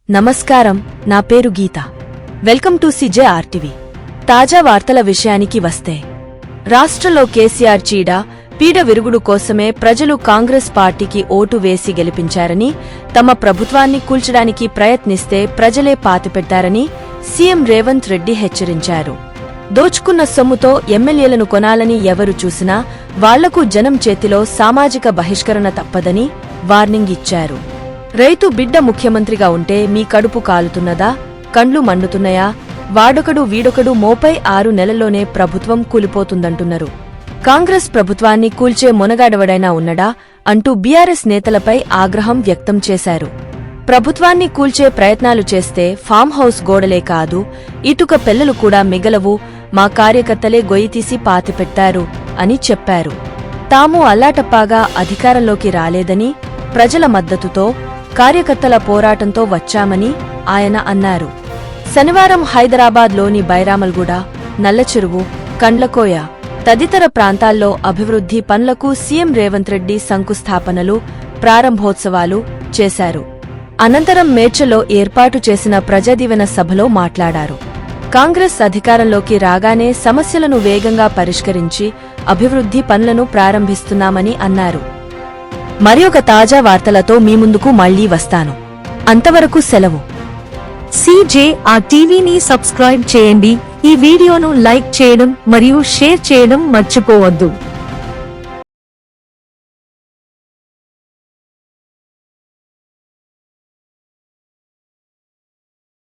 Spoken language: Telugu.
నమస్కారం, నా పేరు గీత. Welcome to CJRTV. తాజా వార్తల విషయానికి వస్తే, రాష్ట్రంలో కేసీఆర్ పీడ విరుగుడు కోసమే ప్రజలు కాంగ్రెస్ పార్టీకి ఓటు వేసి గెలిపించారని, తమ ప్రభుత్వాన్ని కూల్చడానికి ప్రయత్నిస్తే ప్రజలే పాతిపెట్టారని సీఎం రేవంత్ రెడ్డి హెచ్చరించారు. దోచుకున్న సొమ్ముతో ఎమ్మెల్యేలను కొనాలని ఎవరు చూసినా వాళ్లకు జనం చేతిలో సామాజిక బహిష్కరణ తప్పదని వార్నింగ్ ఇచ్చారు. రైతు బిడ్డ ముఖ్యమంత్రిగా ఉంటే మీ కడుపు కాలుతున్నదా, కండ్లు మండుతున్నాయా, వాడొకడు వీడొకడు మోపై 6 నెలల్లోనే ప్రభుత్వం కూలిపోతుందంటున్నారు. కాంగ్రెస్ ప్రభుత్వాన్ని కూల్చే మొనగాడవడైనా ఉన్నడా అంటూ బీఆర్ఎస్ నేతలపై ఆగ్రహం వ్యక్తం చేశారు. ప్రభుత్వాన్ని కూల్చే ప్రయత్నాలు చేస్తే ఫామ్ హౌస్ గోడలే కాదు, ఇటుక పెళ్లలు కూడా మిగలవు, మా కార్యకర్తలే గొయ్యితీసి పాతిపెట్టారు అని చెప్పారు. తాము అల్లాటప్పాగా అధికారంలోకి రాలేదని, ప్రజల మద్దతుతో, కార్యకర్తల పోరాటంతో వచ్చామని ఆయన అన్నారు. శనివారం హైదరాబాద్లోని బైరామల్గూడ, నల్లచెరువు, కండ్లకోయ తదితర ప్రాంతాల్లో అభివృద్ధి పనులకు సీఎం రేవంత్ రెడ్డి శంకుస్థాపనలు, ప్రారంభోత్సవాలు చేశారు. అనంతరం మేడ్చలో ఏర్పాటు చేసిన ప్రజాదీవెన సభలో మాట్లాడారు. కాంగ్రెస్ అధికారంలోకి రాగానే సమస్యలను వేగంగా పరిష్కరించి అభివృద్ధి పనులను ప్రారంభిస్తున్నామని అన్నారు. మరి ఒక తాజా వార్తలతో మీ ముందుకు మళ్లీ వస్తాను. అంతవరకు సెలవు. CJRTVని సబ్స్క్రైబ్ చేయండి. ఈ వీడియోను లైక్ చేయడం మరియు షేర్ చేయడం మర్చిపోవద్దు.